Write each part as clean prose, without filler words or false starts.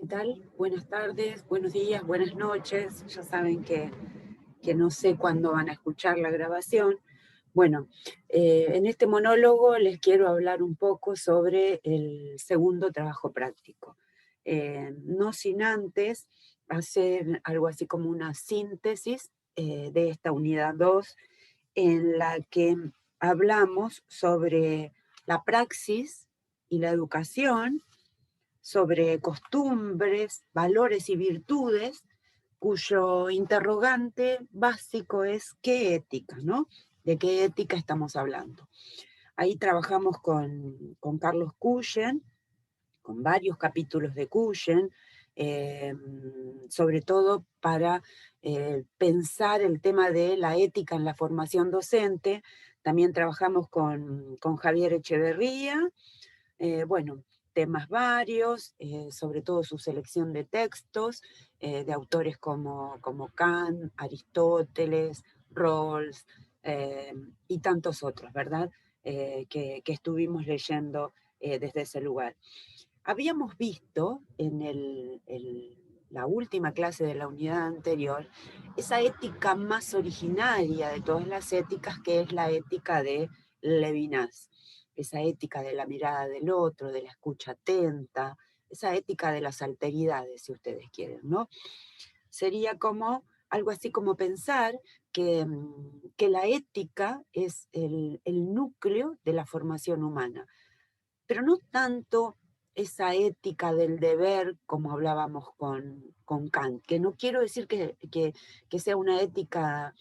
tal? Buenas tardes, buenos días, buenas noches. Ya saben que no sé cuándo van a escuchar la grabación. Bueno, en este monólogo les quiero hablar un poco sobre el segundo trabajo práctico. No sin antes hacer algo así como una síntesis de esta unidad 2 en la que hablamos sobre la praxis y la educación, sobre costumbres, valores y virtudes, cuyo interrogante básico es ¿qué ética, no? ¿De qué ética estamos hablando? Ahí trabajamos con Carlos Cuyen, con varios capítulos de Cuyen, eh, sobre todo para pensar el tema de la ética en la formación docente. También trabajamos con Javier Echeverría, bueno, temas varios, sobre todo su selección de textos, de autores como Kant, Aristóteles, Rawls, eh, y tantos otros, ¿verdad? Que estuvimos leyendo desde ese lugar. Habíamos visto en la última clase de la unidad anterior esa ética más originaria de todas las éticas, que es la ética de Levinas, esa ética de la mirada del otro, de la escucha atenta, esa ética de las alteridades, si ustedes quieren, ¿no? Sería como algo así como pensar que la ética es el núcleo de la formación humana, pero no tanto esa ética del deber como hablábamos con Kant, que no quiero decir que sea una ética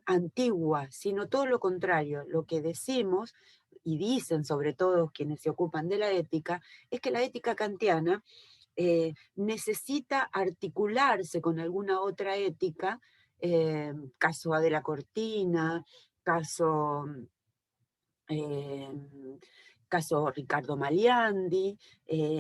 antigua, sino todo lo contrario. Lo que decimos, y dicen sobre todo quienes se ocupan de la ética, es que la ética kantiana necesita articularse con alguna otra ética, caso A de la Cortina, caso eh, caso Ricardo Maliandi.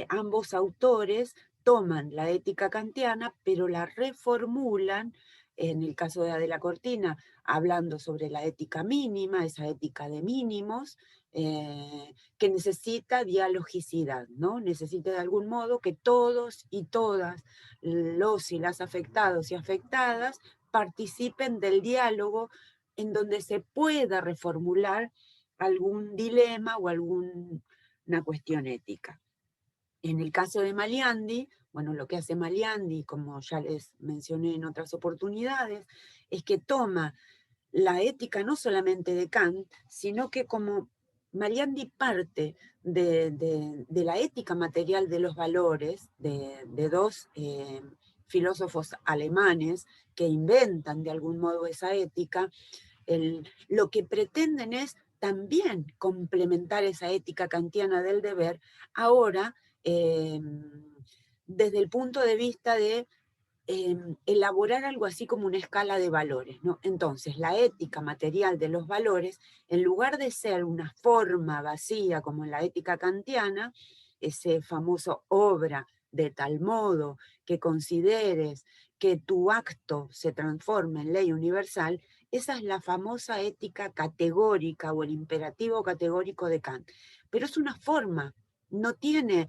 Ambos autores toman la ética kantiana, pero la reformulan, en el caso de Adela Cortina, hablando sobre la ética mínima, esa ética de mínimos, que necesita dialogicidad, ¿no? Necesita de algún modo que todos y todas los y las afectados y afectadas participen del diálogo en donde se pueda reformular algún dilema o alguna cuestión ética. En el caso de Maliandi, bueno, lo que hace Maliandi, como ya les mencioné en otras oportunidades, es que toma la ética no solamente de Kant, sino que como Maliandi parte de la ética material de los valores, de dos filósofos alemanes que inventan de algún modo esa ética, lo que pretenden es también complementar esa ética kantiana del deber, ahora desde el punto de vista de elaborar algo así como una escala de valores, ¿no? Entonces, la ética material de los valores, en lugar de ser una forma vacía como en la ética kantiana, ese famoso obra de tal modo que consideres que tu acto se transforme en ley universal, esa es la famosa ética categórica o el imperativo categórico de Kant. Pero es una forma, no tiene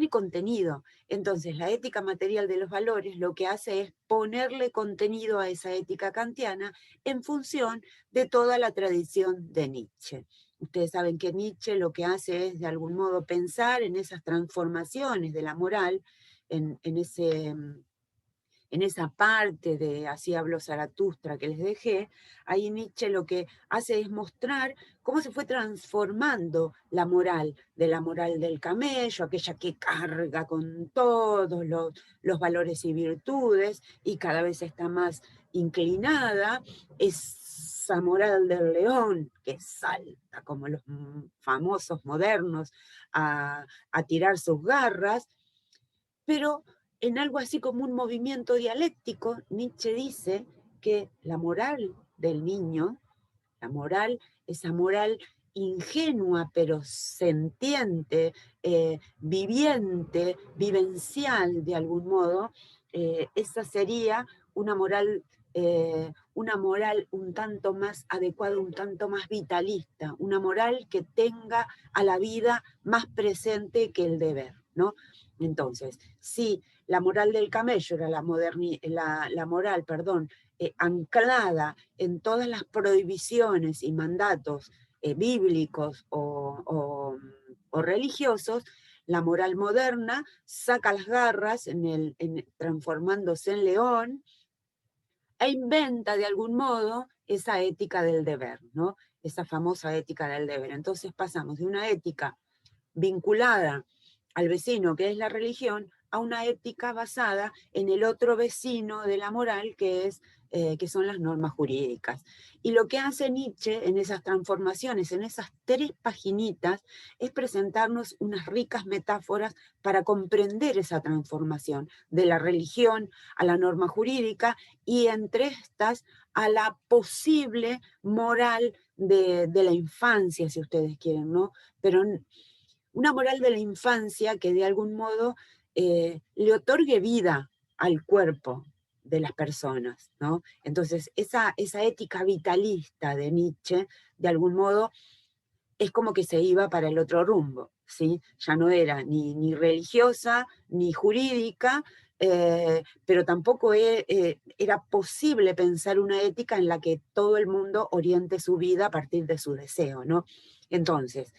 contenido. Entonces, la ética material de los valores lo que hace es ponerle contenido a esa ética kantiana en función de toda la tradición de Nietzsche. Ustedes saben que Nietzsche lo que hace es, de algún modo, pensar en esas transformaciones de la moral, en ese en esa parte de Así habló Zaratustra que les dejé. Ahí Nietzsche lo que hace es mostrar cómo se fue transformando la moral, de la moral del camello, aquella que carga con todos los valores y virtudes, y cada vez está más inclinada, esa moral del león que salta como los famosos modernos a tirar sus garras, pero en algo así como un movimiento dialéctico. Nietzsche dice que la moral del niño, la moral, esa moral ingenua pero sentiente, viviente, vivencial de algún modo, esa sería una moral un tanto más adecuada, un tanto más vitalista, una moral que tenga a la vida más presente que el deber, ¿no? Entonces, si la moral del camello era la moral, perdón, anclada en todas las prohibiciones y mandatos bíblicos o religiosos, la moral moderna saca las garras transformándose en león e inventa de algún modo esa ética del deber, ¿no? Esa famosa ética del deber. Entonces pasamos de una ética vinculada al vecino, que es la religión, a una ética basada en el otro vecino de la moral, que son las normas jurídicas. Y lo que hace Nietzsche en esas transformaciones, en esas 3 paginitas, es presentarnos unas ricas metáforas para comprender esa transformación de la religión a la norma jurídica y entre estas a la posible moral de la infancia, si ustedes quieren, ¿no? Pero una moral de la infancia que de algún modo le otorgue vida al cuerpo de las personas, ¿no? Entonces, esa ética vitalista de Nietzsche, de algún modo, es como que se iba para el otro rumbo, ¿sí? Ya no era ni religiosa, ni jurídica, pero tampoco era posible pensar una ética en la que todo el mundo oriente su vida a partir de su deseo, ¿no? Entonces,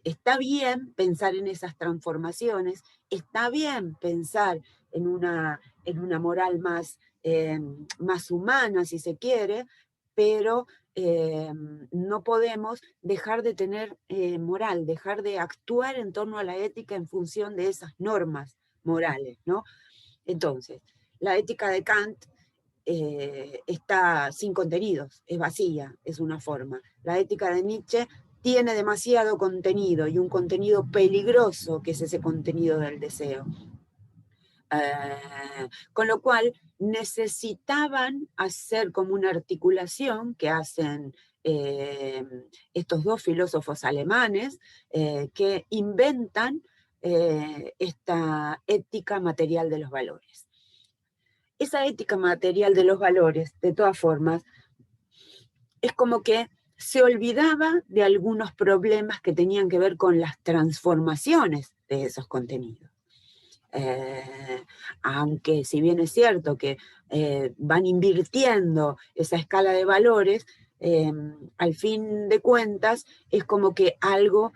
está bien pensar en esas transformaciones, está bien pensar en una moral más humana, si se quiere, pero no podemos dejar de tener moral, dejar de actuar en torno a la ética en función de esas normas morales, ¿no? Entonces, la ética de Kant está sin contenidos, es vacía, es una forma. La ética de Nietzsche tiene demasiado contenido y un contenido peligroso, que es ese contenido del deseo. Con lo cual necesitaban hacer como una articulación que hacen estos 2 filósofos alemanes que inventan esta ética material de los valores. Esa ética material de los valores, de todas formas, es como que se olvidaba de algunos problemas que tenían que ver con las transformaciones de esos contenidos. Aunque si bien es cierto que van invirtiendo esa escala de valores, al fin de cuentas es como que algo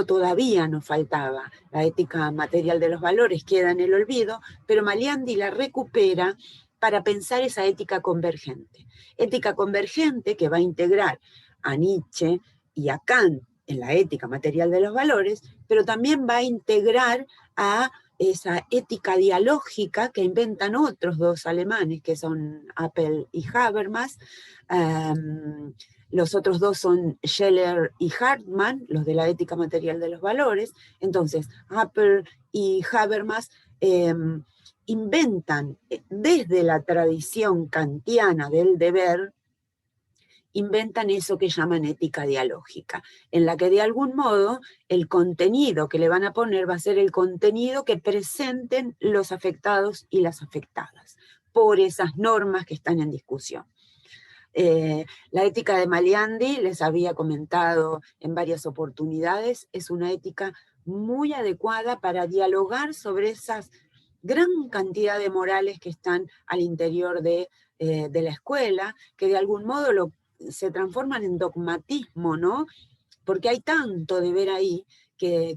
todavía nos faltaba. La ética material de los valores queda en el olvido, pero Maliandi la recupera para pensar esa ética convergente. Ética convergente que va a integrar a Nietzsche y a Kant en la ética material de los valores, pero también va a integrar a esa ética dialógica que inventan otros 2 alemanes, que son Appel y Habermas. Los otros 2 son Scheller y Hartmann, los de la ética material de los valores. Entonces, Appel y Habermas inventan desde la tradición kantiana del deber, inventan eso que llaman ética dialógica, en la que de algún modo el contenido que le van a poner va a ser el contenido que presenten los afectados y las afectadas por esas normas que están en discusión. La ética de Maliandi, les había comentado en varias oportunidades, es una ética muy adecuada para dialogar sobre esas gran cantidad de morales que están al interior de la escuela, que de algún modo se transforman en dogmatismo, ¿no? Porque hay tanto de ver ahí que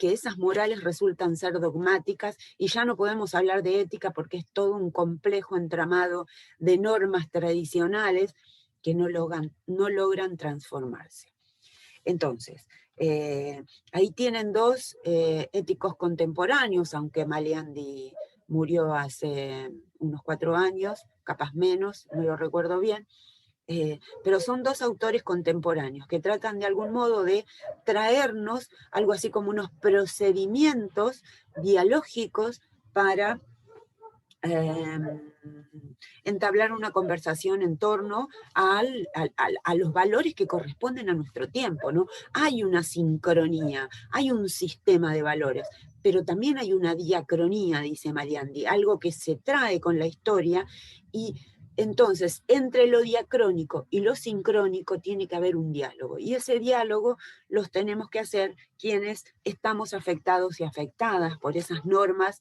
esas morales resultan ser dogmáticas y ya no podemos hablar de ética porque es todo un complejo entramado de normas tradicionales que no logran transformarse. Entonces, ahí tienen 2 éticos contemporáneos, aunque Maliandi murió hace unos 4 años, capaz menos, no lo recuerdo bien, pero son 2 autores contemporáneos que tratan de algún modo de traernos algo así como unos procedimientos dialógicos para entablar una conversación en torno a los valores que corresponden a nuestro tiempo, ¿no? Hay una sincronía, hay un sistema de valores, pero también hay una diacronía, dice Maliandi, algo que se trae con la historia y Entonces, entre lo diacrónico y lo sincrónico tiene que haber un diálogo, y ese diálogo los tenemos que hacer quienes estamos afectados y afectadas por esas normas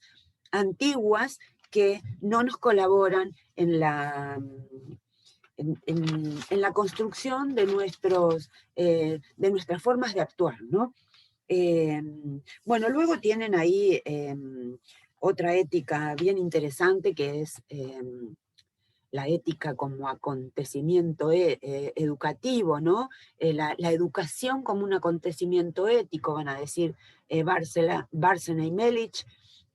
antiguas que no nos colaboran en la construcción de nuestras formas de actuar, ¿no? Bueno, luego tienen ahí otra ética bien interesante que es la ética como acontecimiento educativo, ¿no? La educación como un acontecimiento ético, van a decir Bárcena y Melich,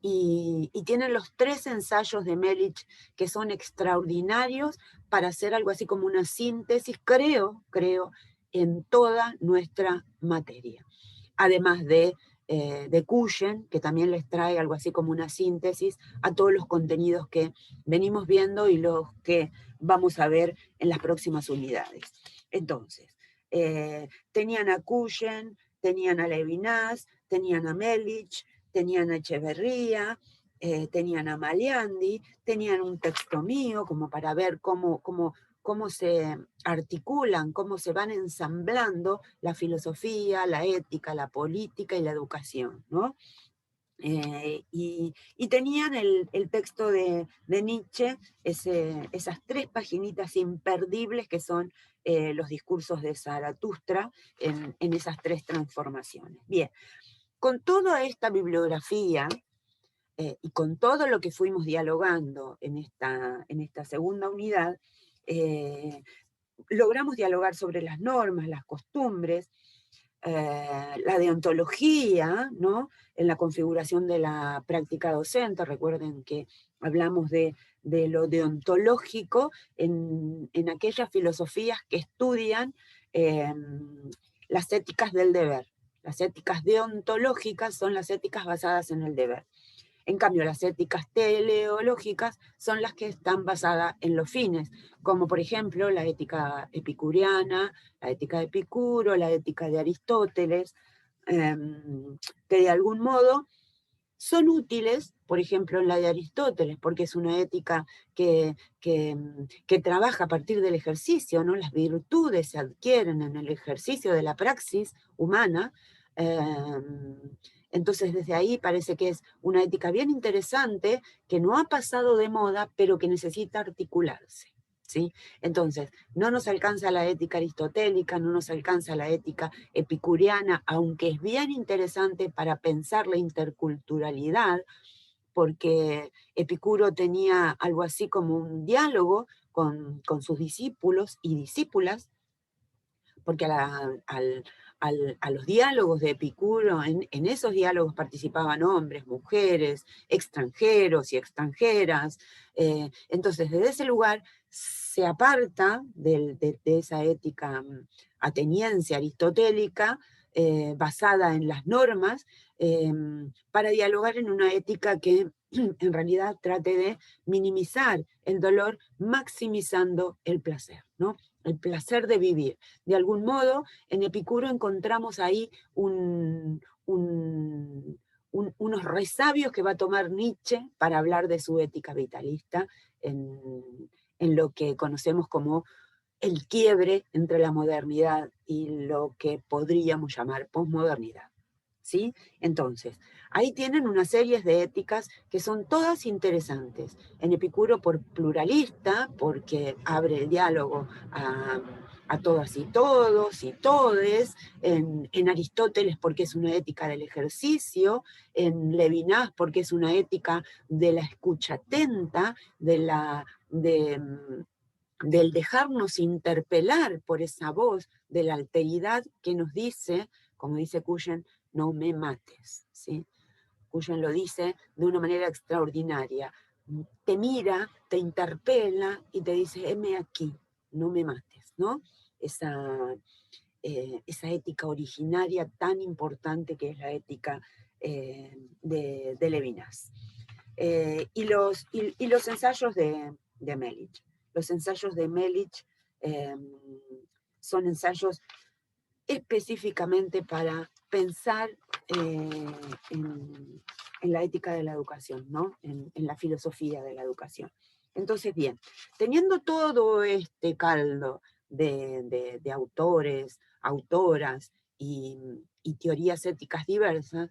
y tienen los 3 ensayos de Melich que son extraordinarios para hacer algo así como una síntesis, creo, en toda nuestra materia. Además de Cuyen, que también les trae algo así como una síntesis a todos los contenidos que venimos viendo y los que vamos a ver en las próximas unidades. Entonces, tenían a Cuyen, tenían a Levinas, tenían a Melich, tenían a Echeverría, tenían a Maliandi, tenían un texto mío como para ver cómo se articulan, cómo se van ensamblando la filosofía, la ética, la política y la educación, ¿no? Y tenían el texto de Nietzsche, esas 3 paginitas imperdibles que son los discursos de Zaratustra en esas 3 transformaciones. Bien, con toda esta bibliografía y con todo lo que fuimos dialogando en esta segunda unidad, logramos dialogar sobre las normas, las costumbres, la deontología, ¿no? En la configuración de la práctica docente. Recuerden que hablamos de lo deontológico en aquellas filosofías que estudian las éticas del deber. Las éticas deontológicas son las éticas basadas en el deber. En cambio, las éticas teleológicas son las que están basadas en los fines, como por ejemplo la ética epicuriana, la ética de Epicuro, la ética de Aristóteles, que de algún modo son útiles, por ejemplo, en la de Aristóteles, porque es una ética que trabaja a partir del ejercicio, ¿no? Las virtudes se adquieren en el ejercicio de la praxis humana. Entonces, desde ahí parece que es una ética bien interesante, que no ha pasado de moda, pero que necesita articularse, ¿sí? Entonces, no nos alcanza la ética aristotélica, no nos alcanza la ética epicuriana, aunque es bien interesante para pensar la interculturalidad, porque Epicuro tenía algo así como un diálogo con sus discípulos y discípulas, porque a los diálogos de Epicuro, en esos diálogos participaban hombres, mujeres, extranjeros y extranjeras. Entonces, desde ese lugar se aparta de esa ética ateniense, aristotélica, basada en las normas, para dialogar en una ética que en realidad trate de minimizar el dolor, maximizando el placer, ¿no? El placer de vivir. De algún modo, en Epicuro encontramos ahí unos resabios que va a tomar Nietzsche para hablar de su ética vitalista en lo que conocemos como el quiebre entre la modernidad y lo que podríamos llamar posmodernidad, ¿sí? Entonces, ahí tienen una serie de éticas que son todas interesantes. En Epicuro por pluralista, porque abre el diálogo a todas y todos y todes, en Aristóteles porque es una ética del ejercicio, en Levinas porque es una ética de la escucha atenta, del dejarnos interpelar por esa voz de la alteridad que nos dice, como dice Cuyen, no me mates, ¿sí? Cuyen lo dice de una manera extraordinaria. Te mira, te interpela y te dice, heme aquí, no me mates, ¿no? Esa ética originaria tan importante que es la ética de Levinas. Y los ensayos de Melich. Los ensayos de Melich son ensayos específicamente para pensar en la ética de la educación, ¿no? En la filosofía de la educación. Entonces, bien, teniendo todo este caldo de autores, autoras y teorías éticas diversas,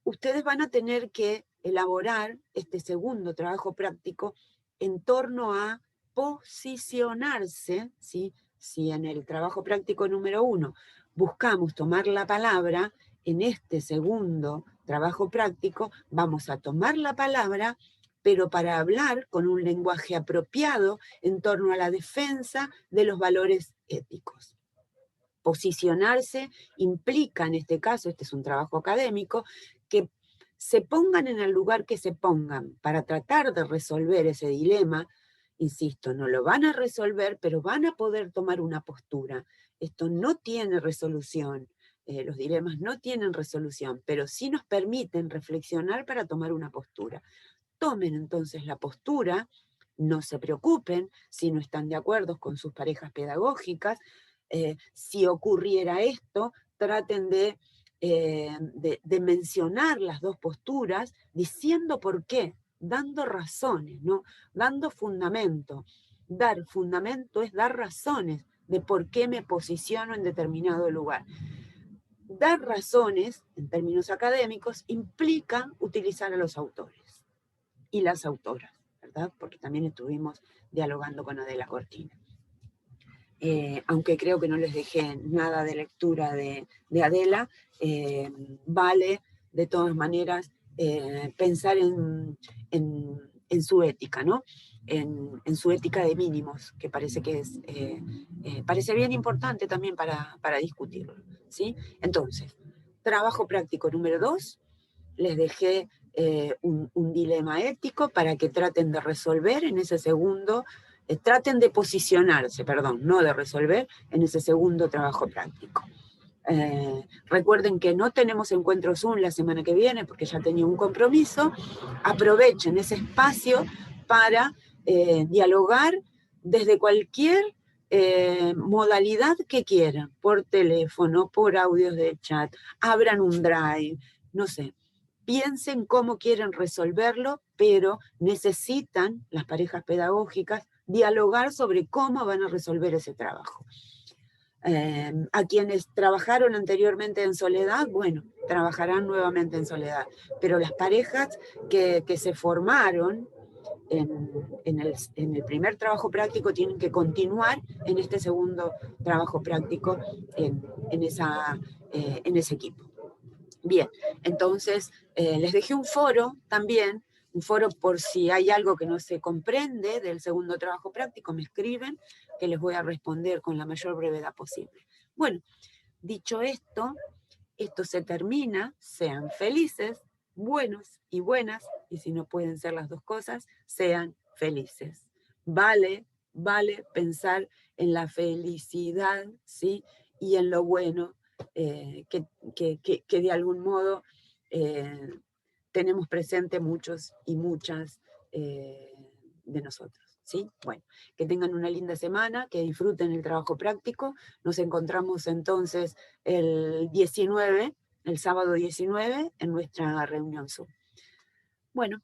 ustedes van a tener que elaborar este segundo trabajo práctico en torno a posicionarse, ¿sí? Si en el trabajo práctico número 1 buscamos tomar la palabra, en este segundo trabajo práctico vamos a tomar la palabra, pero para hablar con un lenguaje apropiado en torno a la defensa de los valores éticos. Posicionarse implica, en este caso, este es un trabajo académico, que se pongan en el lugar que se pongan para tratar de resolver ese dilema. Insisto, no lo van a resolver, pero van a poder tomar una postura. Esto no tiene resolución, los dilemas no tienen resolución, pero sí nos permiten reflexionar para tomar una postura. Tomen entonces la postura, no se preocupen si no están de acuerdo con sus parejas pedagógicas. Si ocurriera esto, traten de mencionar las dos posturas, diciendo por qué, dando razones, ¿no? Dando fundamento. Dar fundamento es dar razones de por qué me posiciono en determinado lugar. Dar razones, en términos académicos, implica utilizar a los autores y las autoras, ¿verdad? Porque también estuvimos dialogando con Adela Cortina. Aunque creo que no les dejé nada de lectura de Adela, vale de todas maneras pensar en su ética, ¿no? En su ética de mínimos, que parece que es, parece bien importante también para discutirlo, ¿sí? Entonces, trabajo práctico número 2, les dejé un dilema ético para que traten de resolver en ese segundo, traten de posicionarse, perdón, no de resolver, en ese segundo trabajo práctico. Recuerden que no tenemos encuentro Zoom la semana que viene porque ya tenía un compromiso. Aprovechen ese espacio para dialogar desde cualquier modalidad que quieran, por teléfono, por audios de chat, abran un drive, no sé. Piensen cómo quieren resolverlo, pero necesitan, las parejas pedagógicas, dialogar sobre cómo van a resolver ese trabajo. A quienes trabajaron anteriormente en soledad, bueno, trabajarán nuevamente en soledad, pero las parejas que se formaron en el primer trabajo práctico tienen que continuar en este segundo trabajo práctico en ese equipo. Bien, entonces les dejé un foro también, un foro por si hay algo que no se comprende del segundo trabajo práctico, me escriben, que les voy a responder con la mayor brevedad posible. Bueno, dicho esto, esto se termina, sean felices, buenos y buenas, y si no pueden ser las dos cosas, sean felices. Vale pensar en la felicidad, ¿sí? Y en lo bueno, que de algún modo tenemos presente muchos y muchas de nosotros. ¿Sí? Bueno, que tengan una linda semana, que disfruten el trabajo práctico. Nos encontramos entonces el 19, el sábado 19, en nuestra reunión Zoom. Bueno,